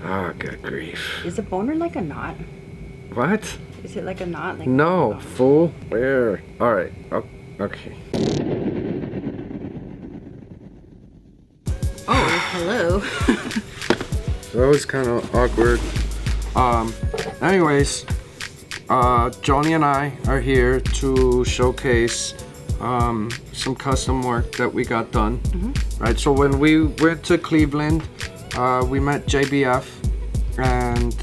Oh, good grief. Is a boner like a knot? What? Is it like a knot? Like No, fool. Where? Alright. Oh, okay. Oh, hello. So that was kind of awkward. Anyways, Joni and I are here to showcase some custom work that we got done. Right, so when we went to Cleveland, we met JBF and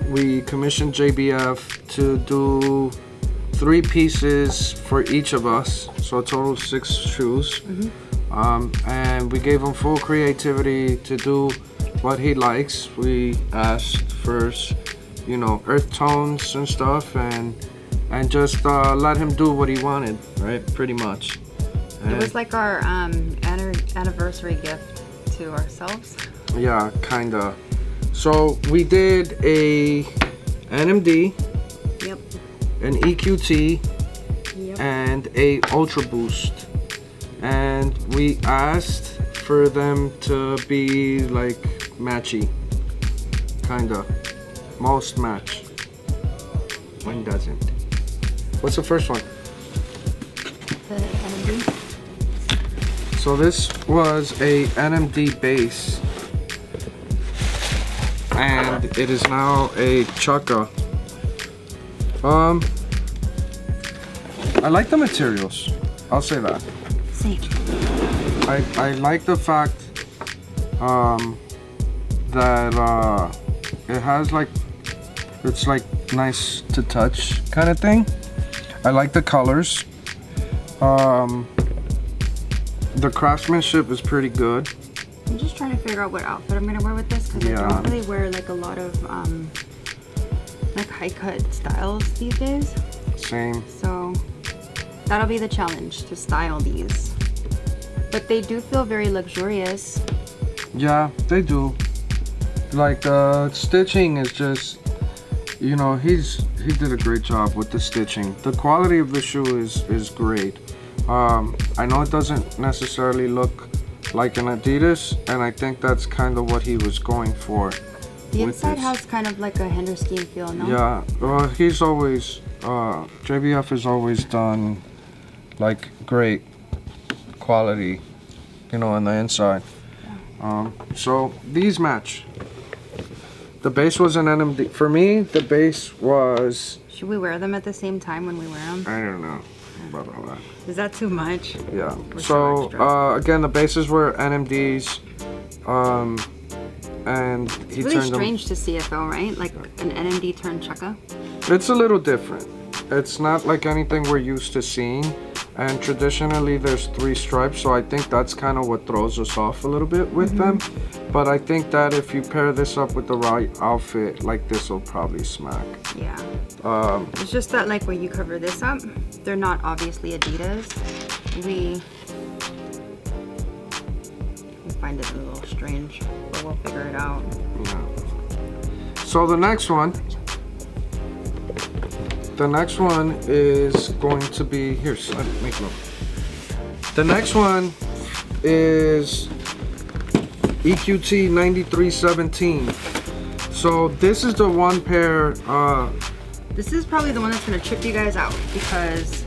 we commissioned JBF to do 3 pieces for each of us, so a total of 6 shoes. And we gave him full creativity to do what he likes. We asked for, you know, earth tones and stuff, and just let him do what he wanted, right? Pretty much. And it was like our anniversary gift to ourselves. Yeah, kinda. So we did a NMD, Yep. an EQT, Yep. and a Ultra Boost, and we asked for them to be like matchy, kinda. Most match. One doesn't. What's the first one? The NMD. So this was a NMD base, and it is now a Chukka. I like the materials. I'll say that. Same. I like the fact that it has like, it's like nice to touch kind of thing. I like the colors. The craftsmanship is pretty good. I'm just trying to figure out what outfit I'm gonna wear with this because I don't really wear like a lot of like high cut styles these days. Same. So that'll be the challenge, to style these. But they do feel very luxurious. Yeah, they do. Like the stitching is just, you know, he did a great job with the stitching. The quality of the shoe is great. I know it doesn't necessarily look like an Adidas, and I think that's kind of what he was going for. The inside has kind of like a Henderson feel, no? Yeah, well, he's always, JBF has always done like great quality, you know, on the inside. Yeah. So these match. The base was an NMD. For me, the base was... Should we wear them at the same time when we wear them? I don't know about all that. Is that too much? Yeah. So again, the bases were NMDs, and it's he really turned strange to see it though, right? Like an NMD turned Chukka. It's a little different. It's not like anything we're used to seeing, and traditionally there's 3 stripes, so I think that's kind of what throws us off a little bit with them. But I think that if you pair this up with the right outfit, like this will probably smack. Yeah. It's just that like when you cover this up, they're not obviously Adidas. We find it a little strange, but we'll figure it out. Yeah. So the next one is going to be, here, son, make note. The next one is EQT 9317. So this is the one pair, this is probably the one that's gonna trip you guys out because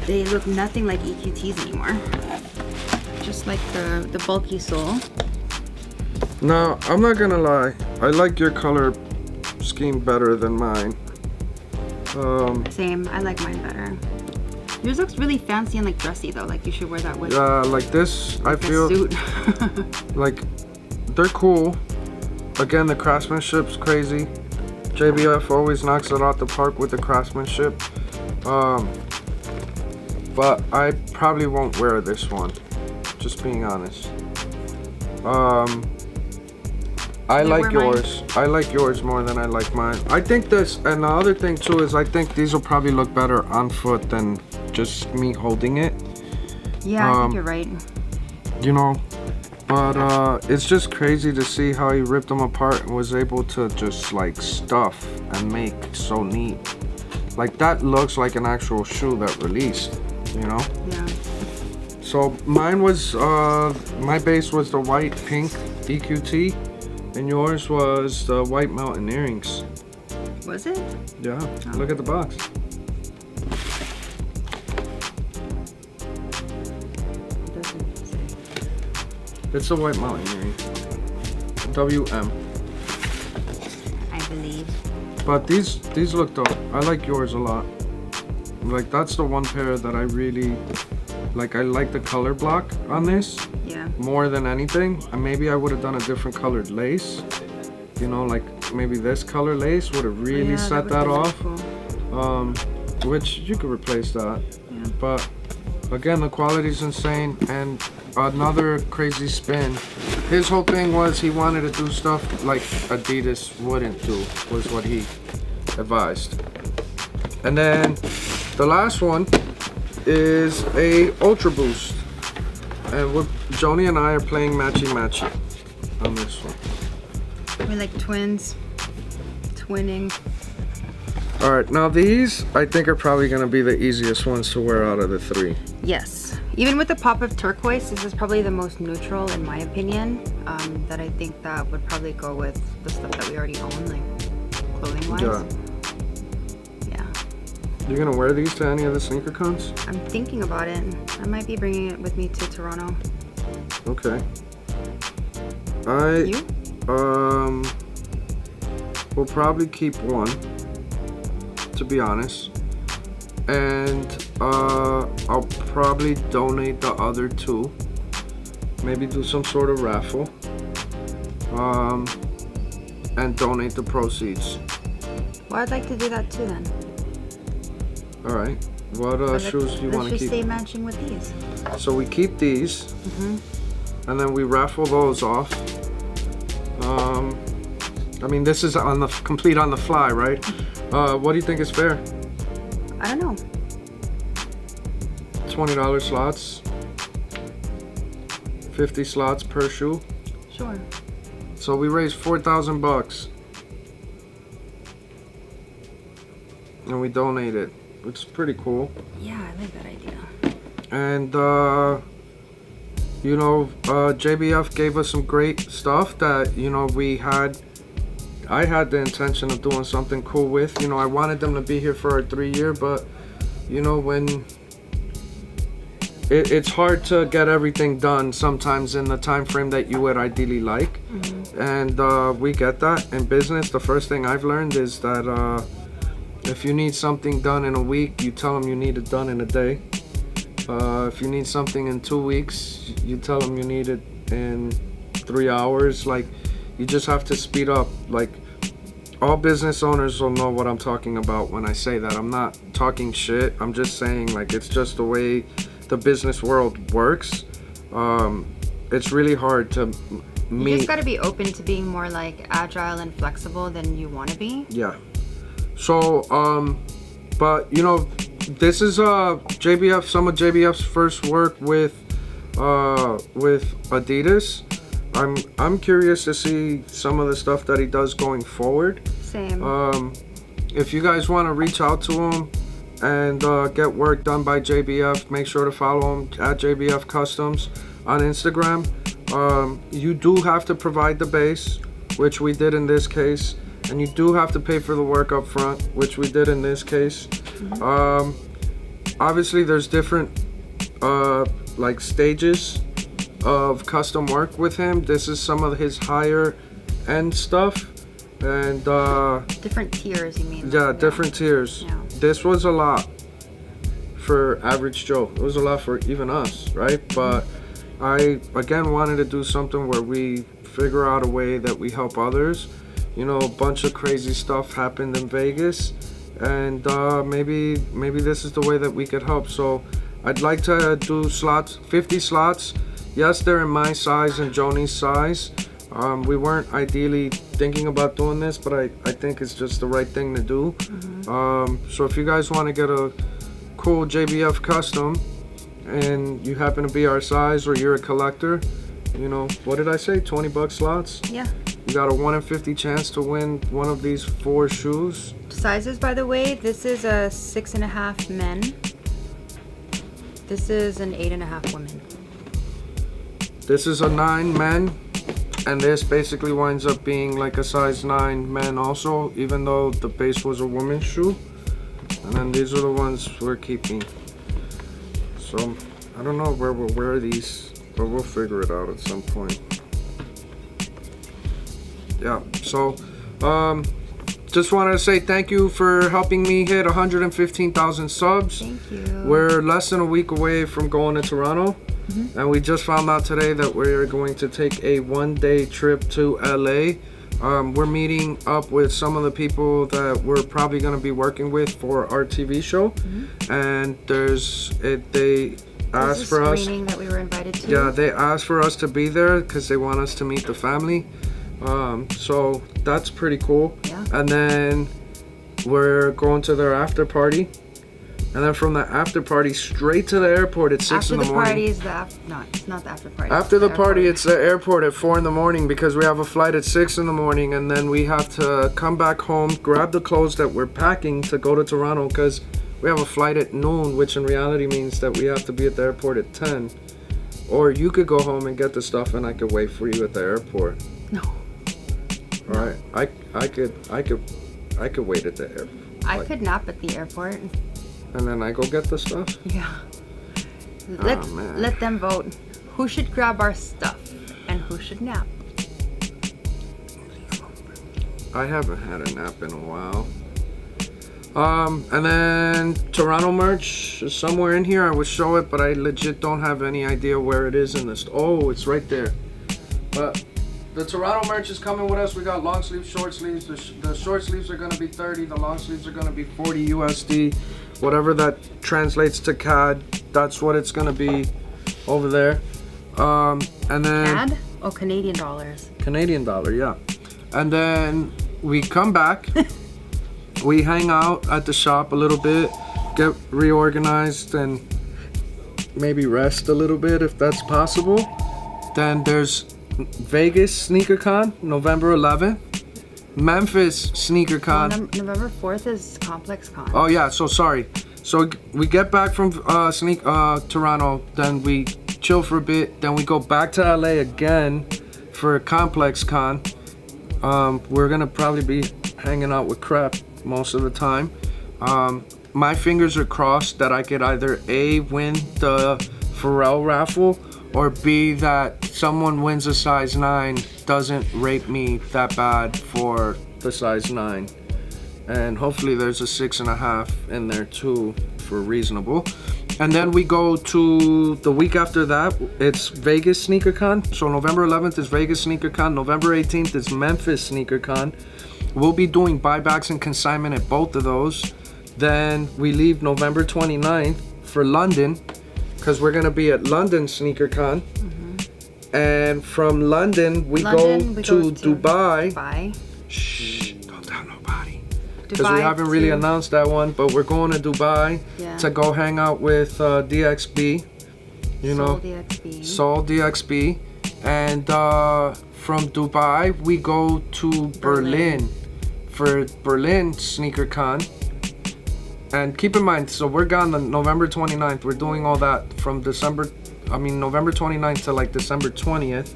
they look nothing like EQTs anymore. Just like the bulky sole. Now, I'm not gonna lie, I like your color scheme better than mine. Same, I like mine better. Yours looks really fancy and like dressy though, like you should wear that with like this, I feel suit. like they're cool. Again, the craftsmanship's crazy. JBF always knocks it out the park with the craftsmanship. But I probably won't wear this one, just being honest. I like yours. I like yours more than I like mine. I think this, and the other thing too is I think these will probably look better on foot than just me holding it. Yeah, I think you're right. You know, but it's just crazy to see how he ripped them apart and was able to just like stuff and make so neat. Like that looks like an actual shoe that released, you know? Yeah. So mine was, my base was the white pink EQT. And yours was the White Mountain earrings. Was it? Yeah, Oh. look at the box. It doesn't say. It's a White Mountain earring. WM. I believe. But these look dope. I like yours a lot. Like that's the one pair that I really like. I like the color block on this Yeah. more than anything. And maybe I would have done a different colored lace. You know, like maybe this color lace would have really Yeah, set would've that been really off. cool. Which you could replace that. Yeah. But again, the quality's insane. And another crazy spin. His whole thing was he wanted to do stuff like Adidas wouldn't do, was what he advised. And then the last one is a Ultra Boost. And Joni and I are playing matchy-matchy on this one. We're like twins. Twinning. Alright, now these I think are probably going to be the easiest ones to wear out of the three. Yes. Even with the pop of turquoise, this is probably the most neutral in my opinion. That I think that would probably go with the stuff that we already own, like clothing wise. Yeah. Yeah. You're going to wear these to any of the sneaker cons? I'm thinking about it. I might be bringing it with me to Toronto. Okay. You? We'll probably keep one, to be honest. And I'll probably donate the other two. Maybe do some sort of raffle. And donate the proceeds. Well, I'd like to do that too then. Alright. What shoes do you want to Let's just keep? stay matching with these. So we keep these. And then we raffle those off. I mean, this is on the complete on the fly, right? What do you think is fair? I don't know. $20 slots. 50 slots per shoe. Sure. So we raised $4,000 and we donate it, which is pretty cool. Yeah, I like that idea. And you know, JBF gave us some great stuff that, you know, I had the intention of doing something cool with. You know, I wanted them to be here for our 3-year, but you know, when it's hard to get everything done sometimes in the time frame that you would ideally like. And we get that in business. The first thing I've learned is that if you need something done in a week, you tell them you need it done in a day. If you need something in 2 weeks, you tell them you need it in 3 hours. Like, you just have to speed up. Like, all business owners will know what I'm talking about when I say that. I'm not talking shit. I'm just saying, like, it's just the way the business world works. It's really hard to meet. You just gotta be open to being more like agile and flexible than you want to be. Yeah. So, but you know, this is JBF. Some of JBF's first work with Adidas. I'm curious to see some of the stuff that he does going forward. Same. If you guys want to reach out to him and get work done by JBF, make sure to follow him at JBF Customs on Instagram. You do have to provide the base, which we did in this case, and you do have to pay for the work up front, which we did in this case. Obviously there's different like stages of custom work with him. This is some of his higher end stuff, and different tiers, you mean? yeah, different tiers. Yeah. This was a lot for average Joe. It was a lot for even us, right? But I again wanted to do something where we figure out a way that we help others. You know, a bunch of crazy stuff happened in Vegas, and maybe this is the way that we could help. So I'd like to do slots, 50 slots. Yes, they're in my size and Joni's size. We weren't ideally thinking about doing this, but I think it's just the right thing to do. So if you guys want to get a cool JBF custom and you happen to be our size, or you're a collector, you know, what did I say, $20 slots? Yeah. You got a 1 in 50 chance to win one of these 4 shoes. Sizes, by the way, this is a 6.5 men. This is an 8.5 women. This is a 9 men, And this basically winds up being like a size 9 men also, even though the base was a woman's shoe. And then these are the ones we're keeping. So I don't know where we'll wear these, but we'll figure it out at some point. Yeah, so just wanted to say thank you for helping me hit 115,000 subs. Thank you. We're less than a week away from going to Toronto. And we just found out today that we're going to take a 1-day trip to LA. We're meeting up with some of the people that we're probably going to be working with for our TV show. And they asked for us. Screening that we were invited to. Yeah, they asked for us to be there because they want us to meet the family. So that's pretty cool. Yeah. And then we're going to their after party. And then from the after party straight to the airport at 6 in the morning. After the party is no, it's not the after party. After the party, it's the airport at 4 in the morning because we have a flight at 6 in the morning, and then we have to come back home, grab the clothes that we're packing to go to Toronto because we have a flight at noon, which in reality means that we have to be at the airport at 10. Or you could go home and get the stuff, and I could wait for you at the airport. No. All right, I could wait at the airport. I could nap at the airport. And then I go get the stuff? Yeah. Let them vote. Who should grab our stuff and who should nap? I haven't had a nap in a while. And then Toronto merch is somewhere in here. I would show it, but I legit don't have any idea where it is in this. Oh, it's right there. But the Toronto merch is coming with us. We got long sleeves, short sleeves. The short sleeves are gonna be 30. The long sleeves are gonna be 40 USD. Whatever that translates to CAD, that's what it's gonna be over there. And then CAD? Oh, Canadian dollars. Canadian dollar, yeah. And then we come back. We hang out at the shop a little bit, get reorganized, and maybe rest a little bit if that's possible. Then there's Vegas SneakerCon, November 11th. Memphis SneakerCon. November 4th is ComplexCon. Oh yeah, so sorry. So we get back from Toronto, then we chill for a bit, then we go back to LA again for ComplexCon. We're gonna probably be hanging out with Crep most of the time. My fingers are crossed that I could either A, win the Pharrell raffle, or B, that someone wins a size 9, doesn't rate me that bad for the size 9. And hopefully there's a 6.5 in there too for reasonable. And then we go to the week after that, it's Vegas SneakerCon. So November 11th is Vegas SneakerCon. November 18th is Memphis SneakerCon. We'll be doing buybacks and consignment at both of those. Then we leave November 29th for London, because we're going to be at London SneakerCon. And from London, we go to Dubai. Shh, don't tell nobody. Because we haven't really announced that one, but we're going to Dubai to go hang out with DXB. You know, Soul DXB. And from Dubai, we go to Berlin for Berlin SneakerCon. And keep in mind, so we're gone on November 29th. We're doing all that from November 29th to like December 20th,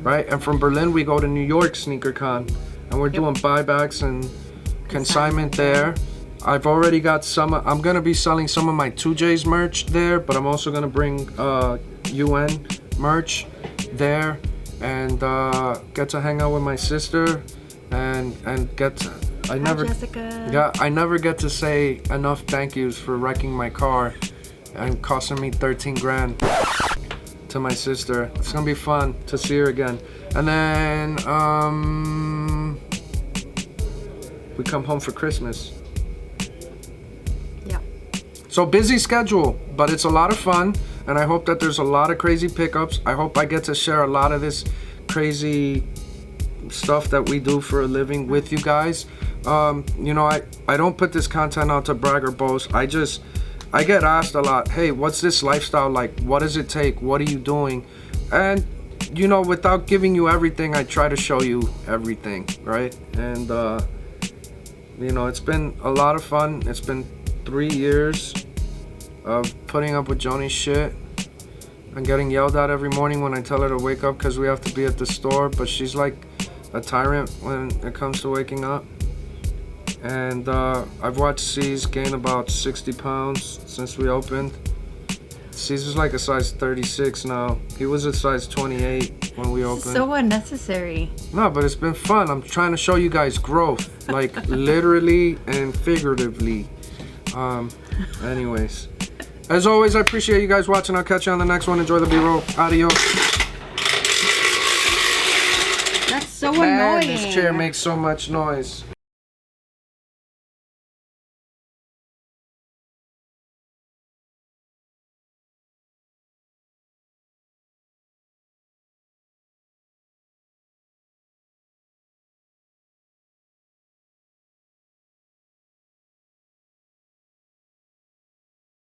right? And from Berlin, we go to New York SneakerCon. And we're doing buybacks and consignment there. I've already got some, I'm going to be selling some of my 2J's merch there, but I'm also going to bring UN merch there and get to hang out with my sister and get to, I never get to say enough thank yous for wrecking my car and costing me 13 grand to my sister. It's gonna be fun to see her again. And then we come home for Christmas. Yeah. So busy schedule, but it's a lot of fun, and I hope that there's a lot of crazy pickups. I hope I get to share a lot of this crazy stuff that we do for a living with you guys. You know, I don't put this content out to brag or boast. I get asked a lot, hey, what's this lifestyle like? What does it take? What are you doing? And, you know, without giving you everything, I try to show you everything, right? And, you know, it's been a lot of fun. It's been 3 years of putting up with Joni's shit. and getting yelled at every morning when I tell her to wake up because we have to be at the store. But she's like a tyrant when it comes to waking up. And I've watched C's gain about 60 pounds since we opened. C's is like a size 36 now. He was a size 28 when we opened. So unnecessary. No, but it's been fun. I'm trying to show you guys growth, like literally and figuratively. Anyways, as always, I appreciate you guys watching. I'll catch you on the next one. Enjoy the B-roll. Adios. That's so Man, annoying. this chair makes so much noise.